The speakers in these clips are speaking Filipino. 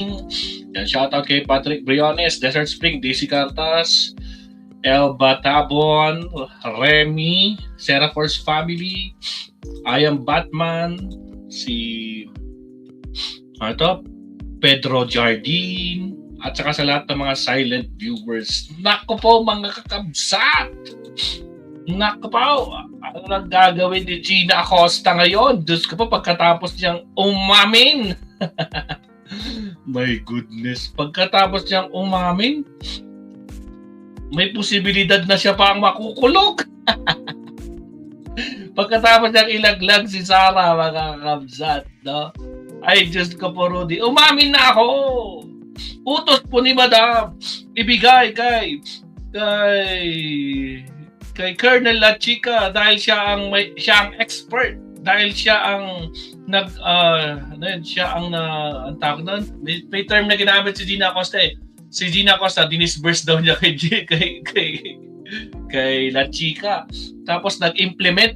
Yan, shoutout kay Patrick Briones, Desert Spring, DC Cartas, Elba Tabon, Remy, Seraforce Family, I Am Batman, si Pedro Jardine, at saka sa lahat ng mga silent viewers. Nako po mga kakabsat! Nako po! Ano lang gagawin ni Gina Acosta ngayon? Diyos ko po, pagkatapos niyang umamin! My goodness, pagkatapos niyang umamin, may posibilidad na siya pa ang makukulog. Pagkatapos niyang ilaglag si Sarah, mga kakabsat, no? Ay, Diyos ko po, Rudy. Umamin na ako! Utos po ni Madam. Ibigay kay Colonel La Chica dahil siya ang expert. Dahil siya ang ang tawag nun. May term na ginamit si Gina Acosta eh. Si Gina Acosta, dinisburse daw niya kay La Chica. Tapos nag-implement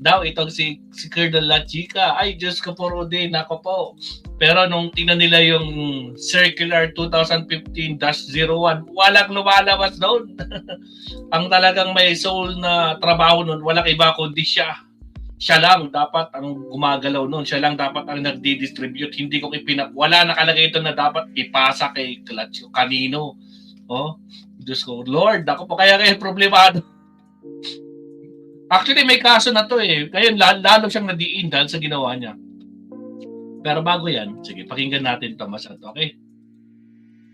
daw itong si Colonel La Chica. Ay, Diyos ko po, Rudy, nako po. Pero nung tingnan nila yung Circular 2015-01, walang lumalabas doon. Ang talagang may soul na trabaho noon, walang iba kundi siya. Siya lang dapat ang gumagalaw noon. Siya lang dapat ang nagdi-distribute. Hindi ko wala nakalagay ito na dapat ipasa kay Clutch. Kanino? Oh, Diyos ko, Lord, ako po kaya problemado. Actually, may kaso na to eh. Kaya lalo siyang nadiin dahil sa ginawa niya. Pero bago yan, sige, pakinggan natin ito mas ato, okay?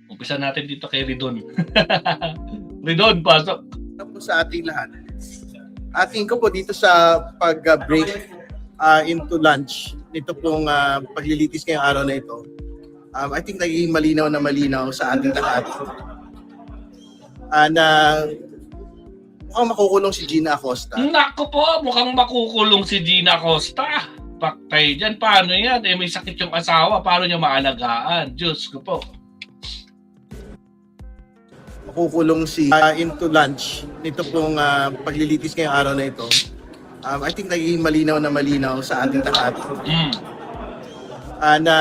Umpisa natin dito kay Ridon. Ridon, pasok. Tapos sa ating lahat. Ating ko po dito sa pag-break into lunch, nito pong paglilitis ngayong araw na ito. I think naging malinaw sa ating lahat. Na mukhang makukulong si Gina Acosta. Nako po, mukhang makukulong si Gina Acosta. Paktay dyan, paano yan? Eh, may sakit yung asawa, paano niya maalagaan? Diyos ko po. Makukulong si into lunch, nito pong paglilitis ngayong araw na ito. I think naging malinaw sa ating lahat. Na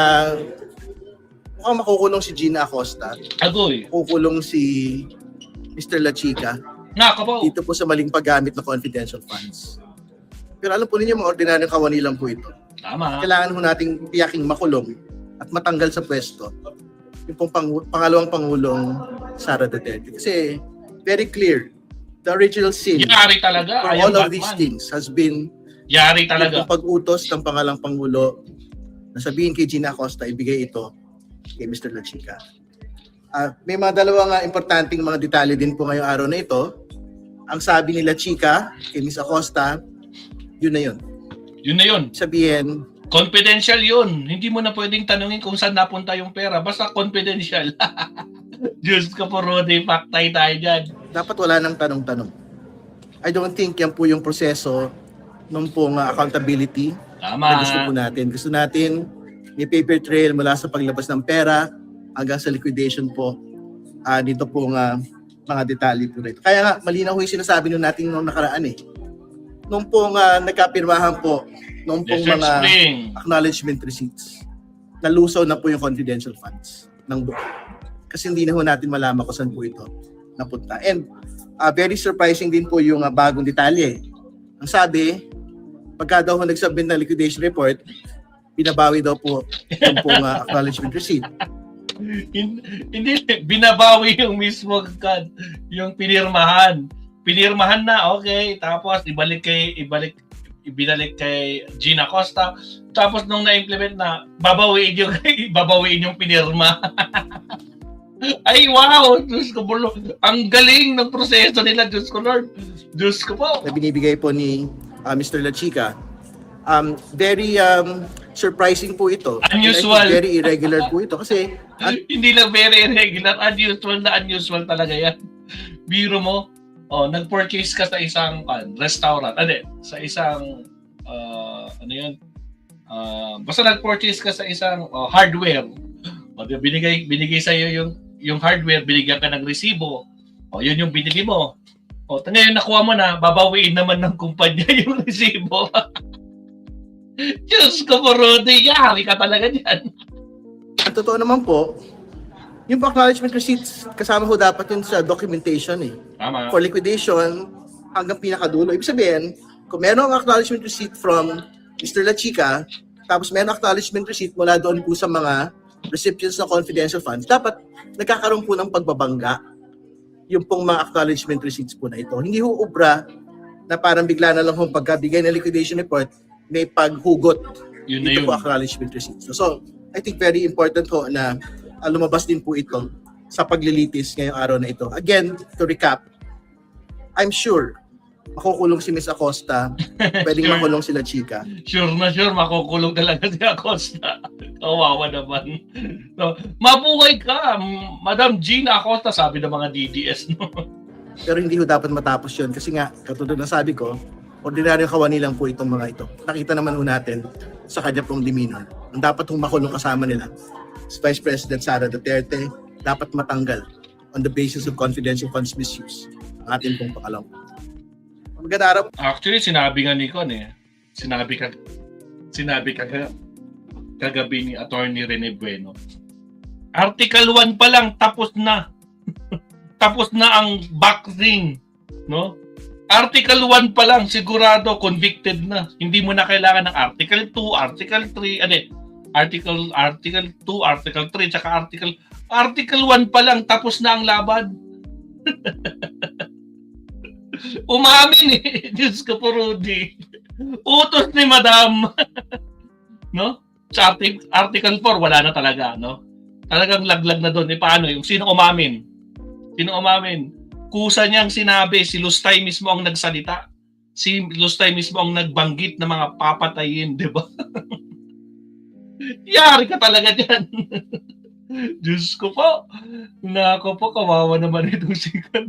mukhang makukulong si Gina Acosta. Agoy. Makukulong si Mr. La Chica. Nako po. Dito po sa maling paggamit ng confidential funds. Pero alam po ninyo, mga ordinaryong kawani lang po ito. Tama. Kailangan po nating tiyaking makulong at matanggal sa pwesto yung pong pangalawang Pangulong Sara Duterte. Kasi very clear, the original sin Yari talaga. for all of these things has been Yari talaga. yung pag-utos ng pangalang Pangulo na sabihin kay Gina Acosta, ibigay ito kay Mr. La Chica. May mga dalawang importanteng mga detalye din po ngayong araw na ito. Ang sabi ni La Chica kay Ms. Acosta, yun na yun. Yun na yun. Sabihin, Confidential yun. Hindi mo na pwedeng tanungin kung saan napunta yung pera. Basta confidential. Diyos ko po, Rudy. Paktay tayo dyan. dapat wala nang tanong-tanong. I don't think yan po yung proseso ng pong accountability Tama. na gusto po natin. Gusto natin may paper trail mula sa paglabas ng pera hanggang sa liquidation po dito pong mga detalye po rito. Kaya nga, malinaw yung sinasabi nung natin nung nakaraan eh. Nung pong nagkapirmahan po, nung pong Desert mga Spring. acknowledgement receipts, nalusaw na po yung confidential funds ng buo. Kasi hindi na ho natin malaman kung saan po ito napunta. And very surprising din po yung bagong detalye. Ang sabi, pagka daw ho nagsubmit ng liquidation report, binabawi daw po yung pong acknowledgement receipt. Hindi, binabawi yung mismo yung pinirmahan. Pinirmahan na, okay. Tapos ibalik kay Gina Acosta. Tapos nung na-implement na, babawiin yung pinirma. Ay, wow! Diyos ko, bulo. Ang galing ng proseso nila, Diyos ko, Lord. Diyos ko po. Na binibigay po ni Mr. La Chica. Very surprising po ito. Unusual. Very irregular po ito. Kasi hindi lang very irregular. Unusual talaga yan. Biro mo, nag-purchase ka sa isang restaurant. Sa isang, basta nag-purchase ka sa isang hardware. Binigay sa'yo yung hardware, binigyan ka ng resibo. Yun yung binili mo. Ngayon nakuha mo na, babawiin naman ng kumpanya yung resibo. Diyos ko po, Rudy, yari ka talaga dyan. totoo naman po, yung acknowledgement receipts, kasama ho dapat yun sa documentation eh. Tama. For liquidation, hanggang pinakadulo. Ibig sabihin, kung meron ang acknowledgement receipt from Mr. La Chica, tapos meron acknowledgement receipt mula doon po sa mga recipients ng confidential funds, dapat nagkakaroon po ng pagbabangga yung pong mga acknowledgement receipts po na ito. Hindi ho ubra na parang bigla na lang ho pagkabigay ng liquidation report, may paghugot Yun na dito yun. po acknowledgement receipts. So, I think very important ho na lumabas din po ito sa paglilitis ngayong araw na ito. Again, to recap, I'm sure makukulong si Miss Acosta, pwedeng Sure. makulong sila Chica. Sure na sure, makukulong talaga si Acosta. Kawawa naman. So, mabuhay ka, Madam Gina Acosta, sabi ng mga DDS. No? Pero hindi ho dapat matapos yun kasi nga, katulad na sabi ko, ordinaryong kawani lang po itong mga ito. Nakita naman ho natin sa kanya pong demeanor. Ang dapat hong makulong kasama nila, si Vice President Sara Duterte, dapat matanggal on the basis of confidential funds misuse. Ang ating pong pakalam. Magandang araw. Actually, sinabi nga ni Con Sinabi kagabi ni Attorney Rene Bueno. Article 1 pa lang tapos na. Tapos na ang boxing, no? Article 1 pa lang sigurado convicted na. Hindi mo na kailangan ng Article 2, Article 3, Article 2, Article 3, tsaka Article 1 pa lang tapos na ang laban. Umamin eh. Diyos ko po, Rudy. Utos ni Madam. No? Sa Article 4, wala na talaga, no? Talagang laglag na doon. E paano? Yung sino umamin? Sino umamin? Kusa niyang sinabi, si Lustay mismo ang nagsalita. Si Lustay mismo ang nagbanggit na mga papatayin, di ba? Yari ka talaga dyan. Diyos ko po. Nako po, kawawa naman itong sikat.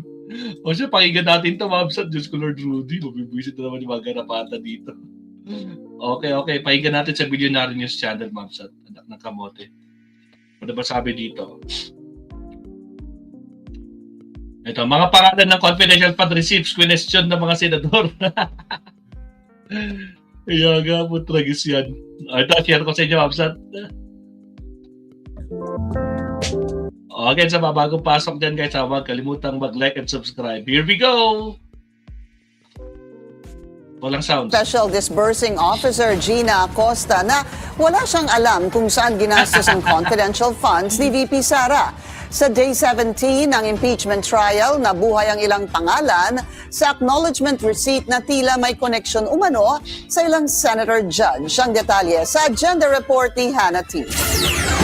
O siya, pakinggan natin ito, Mabsat. Diyos ko, Lord Rudy. Mabibwisit na naman yung mga garapata dito. Okay. Pakinggan natin sa Billionaire News Channel, Mabsat. Anak ng kamote. Ano ba sabi dito? Ito, mga pangalan ng confidential fund receipts, question ng mga senador. Iyaga po, tragis yan. Ito, share ko sa inyo, Mabsat. Okay, sa mga bagong pasok dyan guys, huwag kalimutang mag-like and subscribe. Here we go! Walang sounds. Special Disbursing Officer Gina Acosta na wala siyang alam kung saan ginastos ang confidential funds ni VP Sara. Sa Day 17 ng impeachment trial, nabuhay ang ilang pangalan sa acknowledgement receipt na tila may connection umano sa ilang senator judge. Ang detalye sa agenda report ni Hannah T.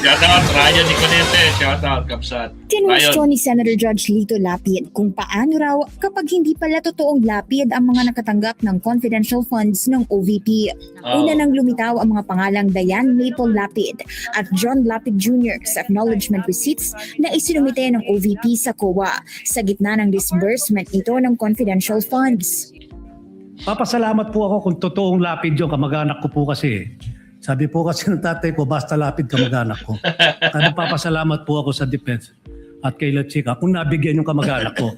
Shoutout, Ryan Nicolete. Shoutout, Kapsat. Tinwestiyo ni Senator Judge Lito Lapid kung paano raw kapag hindi pala totoong lapid ang mga nakatanggap ng confidential funds ng OVP. Una nang lumitaw ang mga pangalang Diane Maple Lapid at John Lapid Jr. sa acknowledgement receipts na isinumite ng OVP sa COA sa gitna ng disbursement nito ng confidential funds. Papasalamat po ako kung totoong lapid yung kamag-anak ko po kasi. Sabi po kasi ng tatay ko, basta lapid kamag-anak ko. Kaya papasalamat po ako sa defense at kay La Chica kung nabigyan yung kamag-anak ko.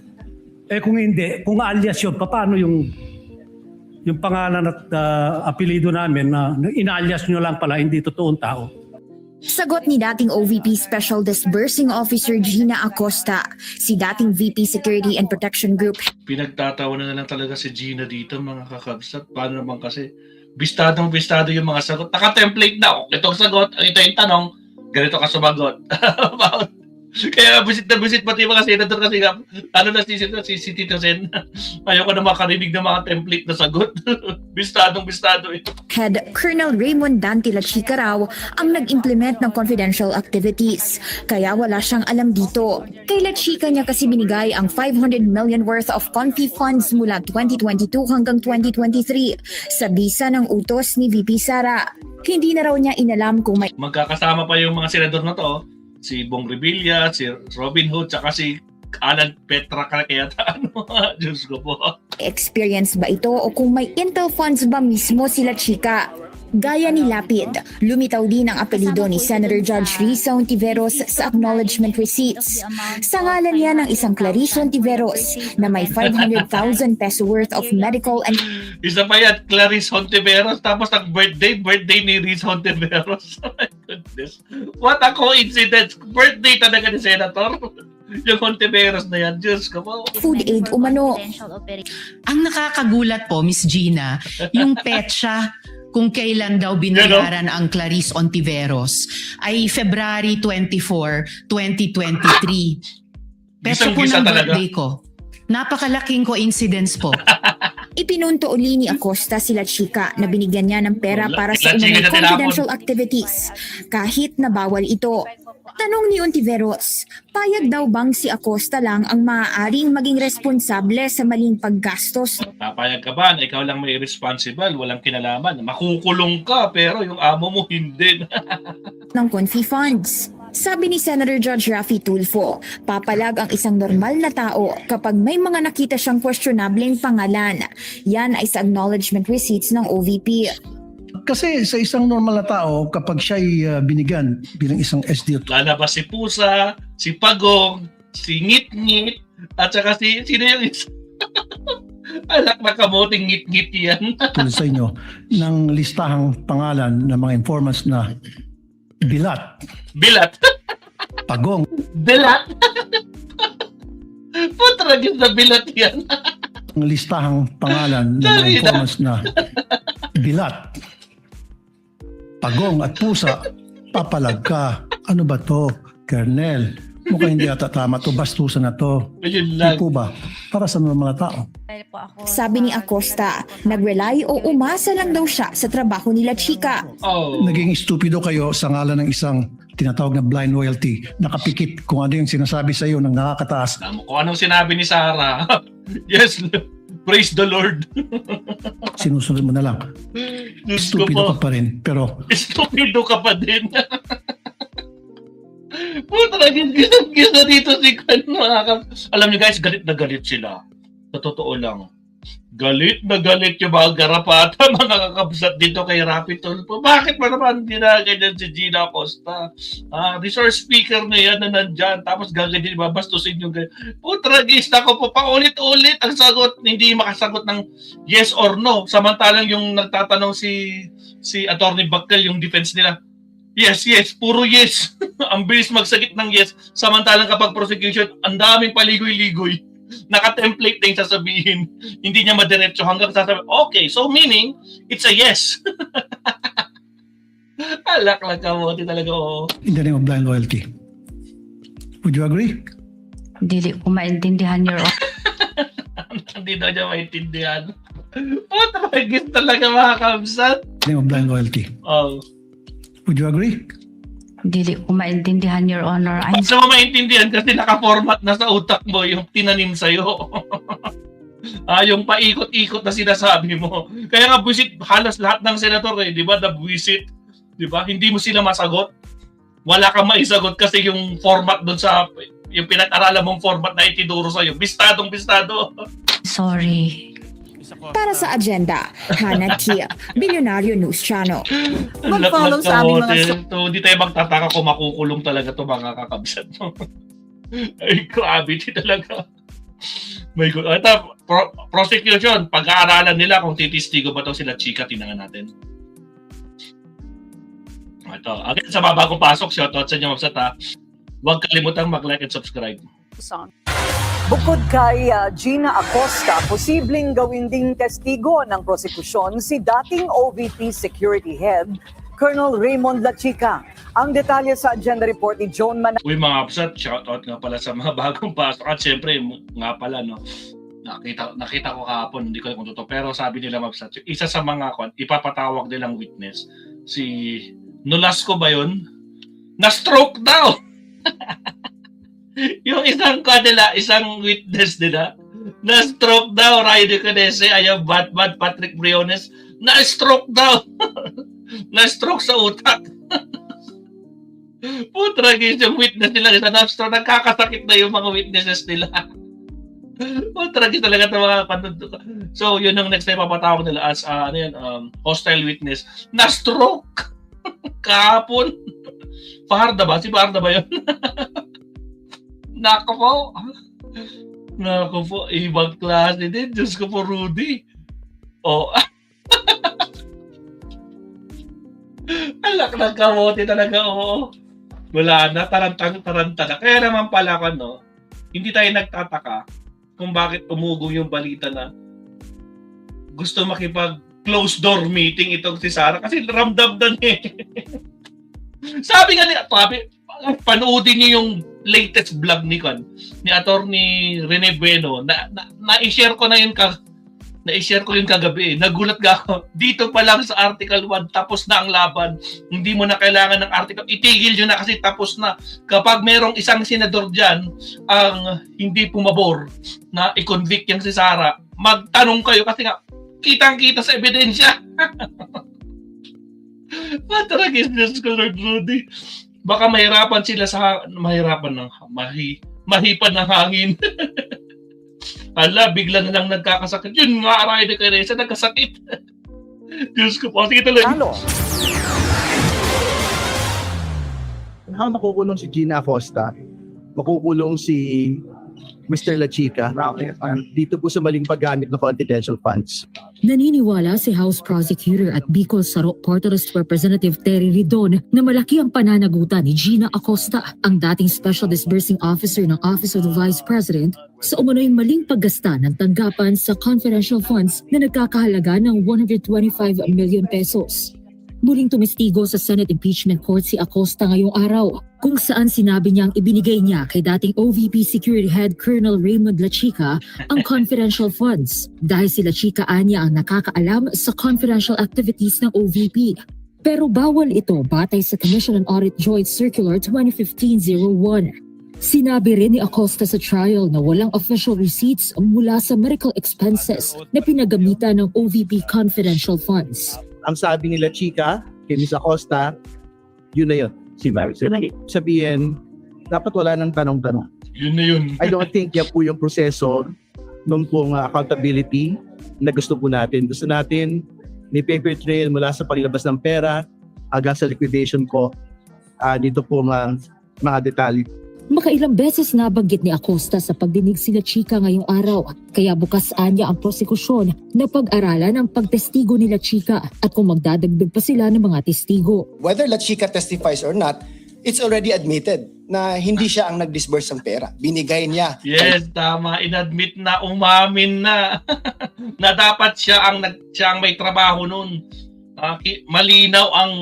Eh kung hindi, kung alias yun, paano yung pangalan at apelido namin na inalias nyo lang pala, hindi totoong tao. Sagot ni dating OVP Special Disbursing Officer Gina Acosta, si dating VP Security and Protection Group Pinagtatawanan na lang talaga si Gina dito, mga kakabsat. Paano naman kasi? Bistado yung mga sagot. Naka-template na. Itong sagot, ito yung tanong, ganito ka sumagot. Kaya busit pati mga senador kasi ano na si Tito Sen. Ayoko na makarinig ng mga template na sagot. Bistado ito. Head Colonel Raymond Dante La Chica raw ang nag-implement ng confidential activities. Kaya wala siyang alam dito. Kay La Chica niya kasi binigay ang 500 million worth of confi funds mula 2022 hanggang 2023 sa bisa ng utos ni VP Sara. Hindi na raw niya inalam kung may Magkakasama pa yung mga senador na to. Si Bong Revilla, si Robin Hood, saka si Alan Petra kaya Diyos ko po. experience ba ito o kung may intel funds ba mismo sila Chica. Gaya ni Lapid, lumitaw din ang apelido ni Senator Judge Risa Hontiveros sa acknowledgement receipts. Sa ngalan niya ng isang Clarice Hontiveros na may 500,000 peso worth of medical and Isa pa yan, Clarice Hontiveros, tapos ang birthday ni Riz Hontiveros. Oh my goodness. What a coincidence. Birthday talaga ni Senator. Yung Hontiveros na yan, Diyos ko po. food aid umano. Ang nakakagulat po, Miss Gina, yung petsa kung kailan daw binayaran ang Clarice Hontiveros ay February 24, 2023. Petsa po Gisang-gisa ng talaga. birthday ko. Napakalaking coincidence po. Ipinunto uli ni Acosta sila Chica na binigyan niya ng pera para sa Sila Chica umano'y na tinapon. confidential activities kahit na bawal ito. Tanong ni Hontiveros, payag daw bang si Acosta lang ang maaaring maging responsable sa maling paggastos Papayag ka ba na ikaw lang may responsible, walang kinalaman. Makukulong ka, pero yung amo mo hindi. ng Confi funds? Sabi ni Senator Judge Raffy Tulfo, papalag ang isang normal na tao kapag may mga nakita siyang questionableng pangalan. Yan ay sa acknowledgement receipts ng OVP. Kasi sa isang normal na tao, kapag siya'y binigyan bilang isang SDO, Lalabas si Pusa, si Pagong, si Ngit-Ngit, at saka sino yung isa? Alak na kamoting ngit-ngit yan. tulad sa inyo, ng listahang pangalan ng mga informants na Bilat, Bilat. Pagong, Bilat. Putragis na bilat yan. ng listahang pangalan ng mga Sorry na. informants na Bilat, Pagong at Pusa, papalag ka. Ano ba to, Colonel? Mukhang hindi ata tama to, bastusan na to. Ayun Hindi lang. po ba? Para sa normal na tao. Sabi ni Acosta, nag-rely o umasa lang daw siya sa trabaho nila Chica. Oh. Naging stupido kayo sa ngalan ng isang tinatawag na blind loyalty. Nakapikit kung ano yung sinasabi sa iyo ng nakakataas. Alam mo kung anong sinabi ni Sarah. Yes, praise the Lord. Sinusunod mo na lang. Diyos ko Stupido po. ka pa rin. Pero Stupido ka pa din. Puta, gisa dito si Kwan. Alam niyo guys, galit na galit sila. Sa totoo lang. Galit na galit yung mga garapata, mga kakabsat dito kay Raffy Tulfo. Bakit ba naman ginaganyan si Gina Acosta? Resource speaker na yan na nandyan, tapos gaganyan, babastusin yung ganyan. Putragista ko po, paulit-ulit ang sagot, hindi makasagot ng yes or no. Samantalang yung nagtatanong si Attorney Baccal, yung defense nila, yes, puro yes. Ang bilis magsagit ng yes. Samantalang kapag prosecution, ang daming paligoy-ligoy. Naka-template na yung sasabihin. Hindi niya madiretso hanggang sasabihin, okay, so meaning, it's a yes. Alak lang ka mo, talaga oh. in the name of blind loyalty. Would you agree? Hindi ko maintindihan your Hindi daw niya maintindihan. Puta, magigis talaga mga kamsat. In the name of blind loyalty. Oh. Would you agree? Hindi ko maintindihan your honor. I'm Basta mo maintindihan kasi naka-format na sa utak mo yung tinanim sa'yo. Yung paikot-ikot na sinasabi mo. Kaya nga buwisit, halos lahat ng senator di ba, the buwisit, di ba, hindi mo sila masagot. Wala kang maisagot kasi yung format doon sa, yung pinag-aralan mong format na itinuro sa'yo, bistadong-bistado. sorry. Para sa agenda, Hannah Tia, Billionario News Channel. Mag-follow sa aming mga Hindi tayo magtataka kung makukulong talaga to mga kakabsat mo. Ay, grabe talaga. My God. Ito, prosecution, pag-aaralan nila kung titistigo ba to sila Chica, tinangan natin. Ito, agad sa babagong pasok, shoutout sa inyo, Mabsat ha. Huwag kalimutang mag-like and subscribe. Bukod kay Gina Acosta, posibleng gawin ding testigo ng prosekusyon si dating OVP Security Head, Colonel Raymond Lachica. Ang detalye sa agenda report ni Joan Manalo. Uy mga Mabsat, shoutout nga pala sa mga bagong pasok. At syempre, nga pala, no, nakita ko kahapon, hindi ko alam kung totoo, pero sabi nila Mabsat, isa sa mga ipapatawag nilang witness, si Nolasco ba yun? Na-stroke daw! Yung isang witness nila, na-stroke daw, Ryan Canese, ayaw Batman, Patrick Briones, na-stroke daw. Na-stroke sa utak. Putragis yung witness nila, na-stroke, nagkakasakit na yung mga witnesses nila. Tragis talaga ito mga kanto. So, yun ang next time papatawag nila as hostile witness. Na-stroke! Kahapon. Fajarda ba? Si Fajarda ba yun? Nako po. Nako po. Ibang klase din. Diyos ko po, Rudy. Oh. Alak ng kamote talaga, oo. Wala na, taranta na. Kaya naman pala hindi tayo nagtataka kung bakit umugong yung balita na gusto makipag closed door meeting itong si Sara kasi ramdam na niya. Sabi nga panoodin niyo yung latest vlog ni Attorney Rene Bueno na-share ko na yun na-share ko yun kagabi. Nagulat ako. Dito pa lang sa Article 1, tapos na ang laban. Hindi mo na kailangan ng article. Itigil nyo na kasi tapos na. Kapag merong isang senador dyan ang hindi pumabor na i-convict yung si Sara, magtanong kayo kasi nga, kitang-kita sa ebidensya. Matragis, Diyos ko, Lord Rudy. Baka mahirapan sila mahipan ng hangin. Ala, bigla na lang nagkakasakit. Yun nga, Aray de Teresa, nagkasakit. Diyos ko po, sige talaga. Talo. Makukulong si Gina Acosta, makukulong si Mr. La Chica dito po sa maling paggamit ng confidential funds. Naniniwala si House Prosecutor at Bicol Sarok Portales Representative Terry Ridon na malaki ang pananagutan ni Gina Acosta, ang dating Special Disbursing Officer ng Office of the Vice President, sa umano'y maling paggasta ng tanggapan sa confidential funds na nagkakahalaga ng 125 million pesos. Muling tumestigo sa Senate Impeachment Court si Acosta ngayong araw, kung saan sinabi niyang ibinigay niya kay dating OVP Security Head Colonel Raymond La Chica ang confidential funds dahil si La Chica anya ang nakakaalam sa confidential activities ng OVP. Pero bawal ito batay sa Commission on Audit Joint Circular 2015-01. Sinabi rin ni Acosta sa trial na walang official receipts mula sa medical expenses na pinagamitan ng OVP confidential funds. Ang sabi ni La Chica kay Ms. Acosta, yun na yun. Sabihin, dapat wala nang tanong-tanong. Yun na yun. I don't think yan po yung proseso nung pong accountability na gusto po natin. Gusto natin may paper trail mula sa paglabas ng pera hanggang sa liquidation ko. Dito po mga detalye. Makailang beses nabanggit ni Acosta sa pagdinig si La Chica ngayong araw, kaya bukas anya ang prosekusyon na pag-aralan ang pagtestigo ni La Chica at kung magdadagdag pa sila ng mga testigo. Whether La Chica testifies or not, it's already admitted na hindi siya ang nag-disburse ng pera. Binigay niya. Yes, tama. Inadmit na, umamin na na dapat siya ang may trabaho noon. Malinaw ang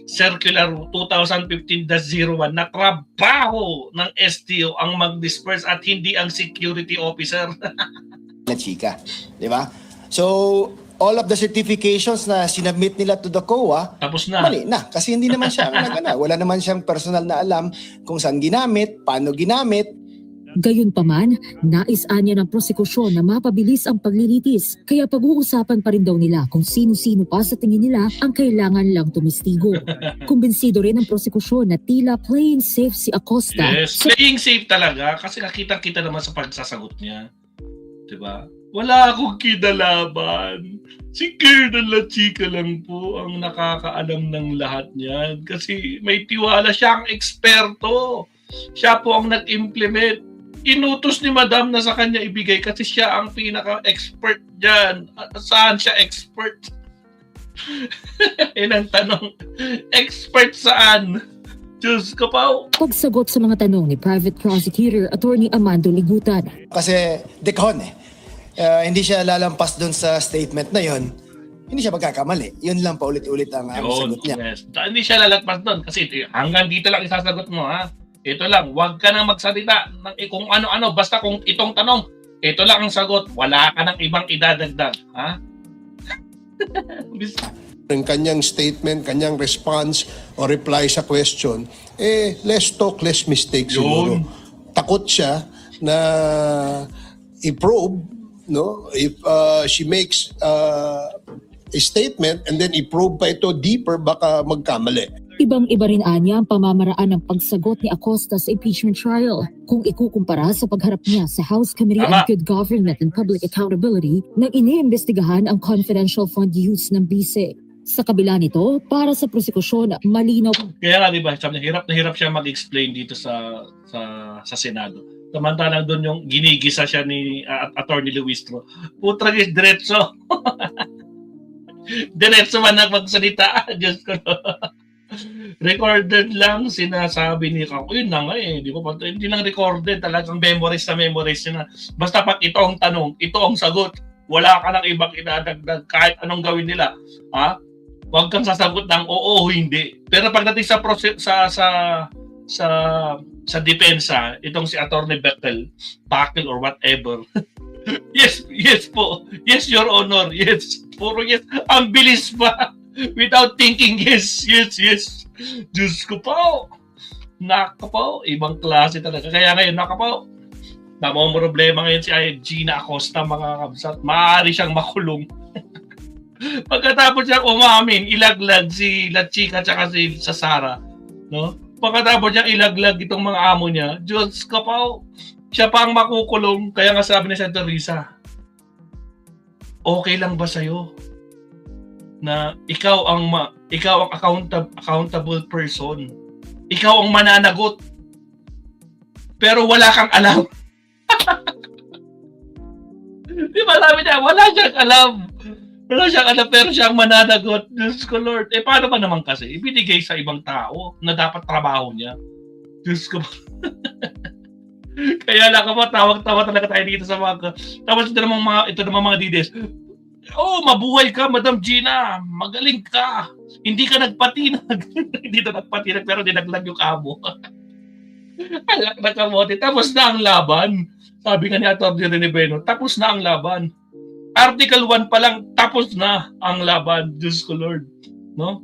Circular 2015-01 na trabaho ng STO ang mag-disperse at hindi ang security officer. La Chica, di ba? So, all of the certifications na sinubmit nila to the COA, tapos na. Mali na. Kasi hindi naman siya wala naman siyang personal na alam kung saan ginamit, paano ginamit. Gayunpaman, nais anya ng prosekusyon na mapabilis ang paglilitis, kaya pag-uusapan pa rin daw nila kung sino-sino pa sa tingin nila ang kailangan lang tumistigo. Kumbinsido rin ang prosekusyon na tila playing safe si Acosta. Yes, playing safe talaga kasi nakita-kita naman sa pagsasagot niya. Diba? Wala akong kinalaban. Si Colonel La Chica lang po ang nakakaalam ng lahat niyan kasi may tiwala siyang eksperto. Siya po ang nag-implement. Inutos ni Madam na sa kanya ibigay kasi siya ang pinaka-expert dyan. Saan siya expert? Yan ang tanong. Expert saan? Diyos ko pa. Pagsagot sa mga tanong ni Private Prosecutor Attorney Amando Ligutan. Kasi dekon hindi siya lalampas doon sa statement na yon. Hindi siya magkakamali. Yun lang paulit-ulit ang sagot niya. Yes. Hindi siya lalagpas doon kasi hanggang dito lang isasagot mo, ha? Ito lang, huwag ka nang magsalita ng kung ano-ano, basta kung itong tanong, ito lang ang sagot, wala ka nang ibang idadagdag, ha? Ang kanyang statement, kanyang response o reply sa question, less talk, less mistake siguro. Takot siya na i-probe, no? If she makes a statement and then i-probe pa ito deeper, baka magkamali. Ibang-iba rin anya ang pamamaraan ng pagsagot ni Acosta sa impeachment trial kung ikukumpara sa pagharap niya sa House Committee on Good Government and Public Accountability nang iniimbestigahan ang confidential fund use ng BICE. Sa kabila nito, para sa prosekusyon, malinaw. Kaya nga, di ba, sabi niya, hirap na hirap siya mag-explain dito sa Senado. Samantalang doon yung ginigisa siya ni Attorney Luistro. Putragis, diretso. Diretso man magsalita. Diyos ko. Recorded lang, sinasabi ni Kako. Yun na nga eh. Di ba? Hindi lang recorded. Talagang memories na. Basta pag ito ang tanong, ito ang sagot. Wala ka ng ibang idadagdag kahit anong gawin nila. Ha? Huwag kang sasagot ng oo o hindi. Pero pagdating sa depensa, itong si Attorney Pacquiao or whatever. Yes po. Yes, Your Honor. Yes. Puro yes. Ang bilis pa. Without thinking, yes. Diyos ko po. Naka po. Ibang klase talaga. Kaya ngayon, naka po. Tamang problema ngayon si Gina Acosta, mga kabsat. Maaari siyang makulong. Pagkatapos siyang umamin, ilaglag si La Chica at si Sara. No? Pagkatapos siyang ilaglag itong mga amo niya, Diyos ka po. Siya pa ang makukulong. Kaya nga sabi ni Senator Risa, okay lang ba sa'yo na ikaw ang accountable person. Ikaw ang mananagot. Pero wala kang alam. Di ba sabi niya, wala siyang alam. Pero siyang mananagot. Diyos ko Lord. Paano ba naman kasi? Ibinigay sa ibang tao na dapat trabaho niya. Diyos ko. Kaya tawag-tawa talaga tayo dito sa mga. Tapos ito namang mga DDS. Oh, mabuhay ka, Madam Gina. Magaling ka. Hindi ka nagpatinag. Hindi ka nagpatinag pero dinaglag yung amo. Alak na kamote. Tapos na ang laban. Sabi nga ni Atty. Rene Beno, tapos na ang laban. Article 1 pa lang, tapos na ang laban. Diyos ko Lord. No?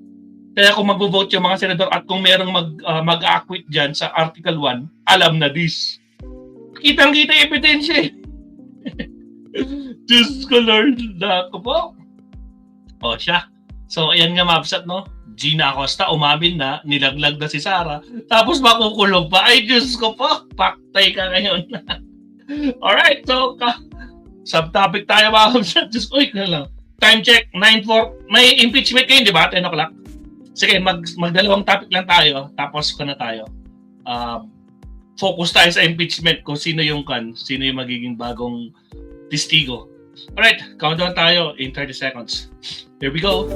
Kaya kung mag-vote yung mga senador at kung merong mag-acquit dyan sa Article 1, alam na this. Kitang-kita yung ebidensya eh. Diyos ko Lord. Nako po. O siya. So ayan nga mabsat no. Gina Acosta umamin na, nilaglag na si Sara. Tapos makukulong pa. Ay Diyos ko po. Paktay ka ngayon. Alright. So subtopic tayo mga mabsat. Diyos ko na lang. Time check. 9:04. May impeachment kayo di ba? 10 o'clock. Sige magdalawang topic lang tayo. Tapos ko na tayo. Focus tayo sa impeachment kung sino yung magiging bagong testigo. Alright, countdown tayo in 30 seconds. Here we go.